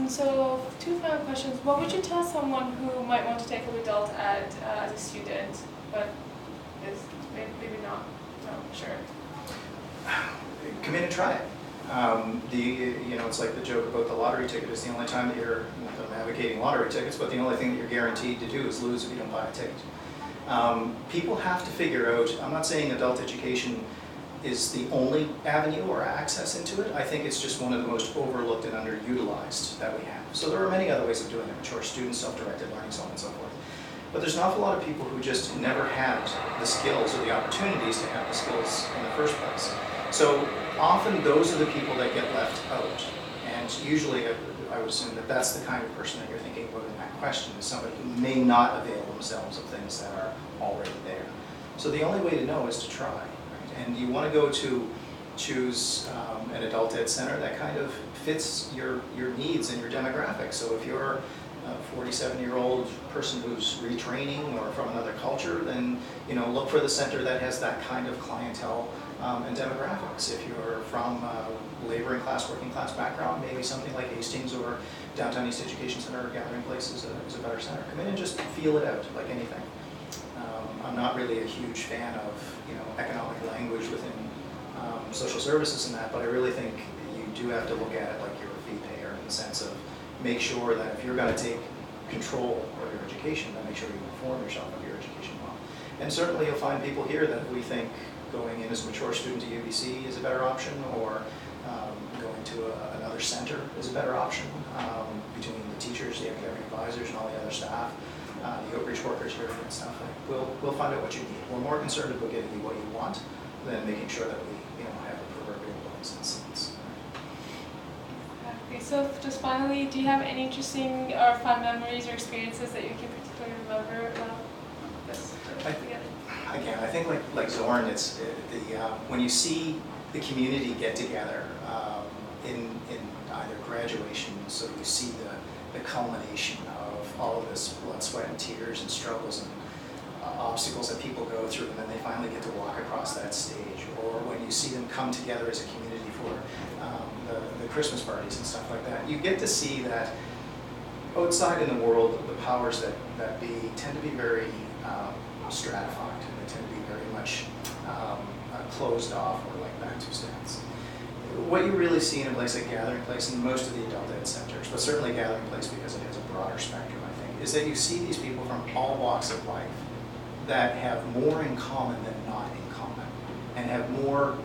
So, two final questions. What would you tell someone who might want to take up adult ed as a student, but is maybe not sure? Come in and try it. It's like the joke about the lottery ticket. It's the only time that you're, not that I'm advocating lottery tickets, but the only thing that you're guaranteed to do is lose if you don't buy a ticket. People have to figure out, I'm not saying adult education is the only avenue or access into it. I think it's just one of the most overlooked and underutilized that we have. So there are many other ways of doing it, mature students, self-directed learning, so on and so forth. But there's an awful lot of people who just never had the skills or the opportunities to have the skills in the first place. So often those are the people that get left out. And usually I would assume that that's the kind of person that you're thinking about in that question, is somebody who may not avail themselves of things that are already there. So the only way to know is to try. Right? And you want to go to choose an adult ed center that kind of fits your needs and your demographics. So if you're a 47-year-old person who's retraining or from another culture, then look for the center that has that kind of clientele and demographics. If you're from laboring class, working class background, maybe something like Hastings or Downtown East Education Center or Gathering Place is a better center. Come in and just feel it out, like anything. I'm not really a huge fan of economic language within social services and that, but I really think you do have to look at it like you're a fee payer in the sense of make sure that if you're going to take control of your education, then make sure you inform yourself of your education well. And certainly you'll find people here that we think going in as a mature student to UBC is a better option, or going to another center is a better option between the teachers, the academic advisors, and all the other staff, the outreach workers here and stuff. We'll find out what you need. We're more concerned about getting you what you want than making sure that we have the proverbial license. Okay, so just finally, do you have any interesting or fun memories or experiences that you can particularly remember about this together? Again, I think like Zorn, it's when you see the community get together in either graduation, so you see the culmination of all of this blood, sweat, and tears and struggles and obstacles that people go through, and then they finally get to walk across that stage, or when you see them come together as a community for the Christmas parties and stuff like that, you get to see that outside in the world, the powers that be tend to be very stratified, and they tend to be very much closed off or like back to stance. What you really see in a place like Gathering Place and most of the adult ed centers, but certainly Gathering Place because it has a broader spectrum, I think, is that you see these people from all walks of life that have more in common than not in common, and have more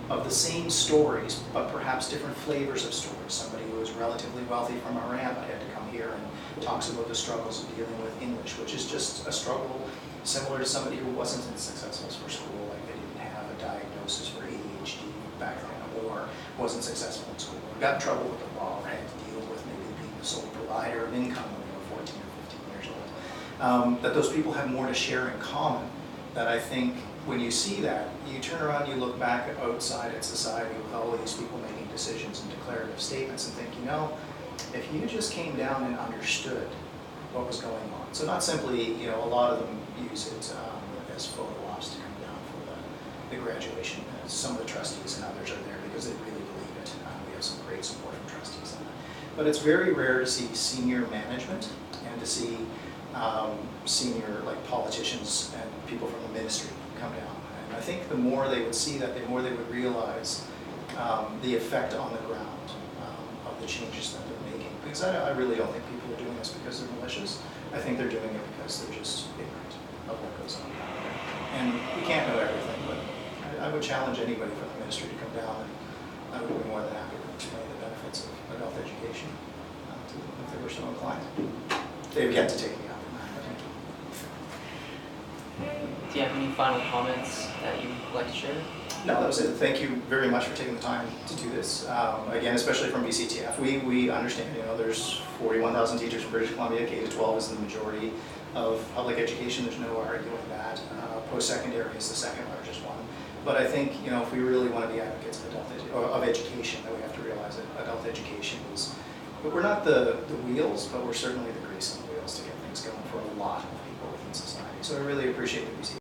of the same stories, but perhaps different flavors of stories. Somebody who is relatively wealthy from Iran but had to come here and talks about the struggles of dealing with English, which is just a struggle similar to somebody who wasn't as successful for school, like they didn't have a diagnosis for ADHD back then, or wasn't successful in school, or got in trouble with the law, or had to deal with maybe being the sole provider of income when they were 14 or 15 years old. That those people have more to share in common. That I think when you see that, you turn around, you look back outside at society with all of these people making decisions and declarative statements and think, if you just came down and understood what was going on. So not simply, a lot of them use it as photo ops to come down for the graduation. Some of the trustees and others are there because they really believe it. We have some great support from trustees on that. But it's very rare to see senior management and to see senior politicians and people from the ministry come down. And I think the more they would see that, the more they would realize the effect on the ground of the changes that they're making. Because I really don't think people are doing this because they're malicious. I think they're doing it because they're just ignorant of what goes on down there. And we can't know everything, but I would challenge anybody from the ministry to come down, and I would be more than happy to explain the benefits of adult education to them if they were so inclined. They've yet to take me up on that. Thank you. Do you have any final comments that you would like to share? No, that was it. Thank you very much for taking the time to do this. Again, especially from BCTF. We understand, there's 41,000 teachers in British Columbia. K-12 is the majority of public education. There's no arguing that. Post-secondary is the second largest one. But I think, if we really want to be advocates of education, that we have to realize that adult education is, we're not the wheels, but we're certainly the grease on the wheels to get things going for a lot of people within society. So I really appreciate the BC.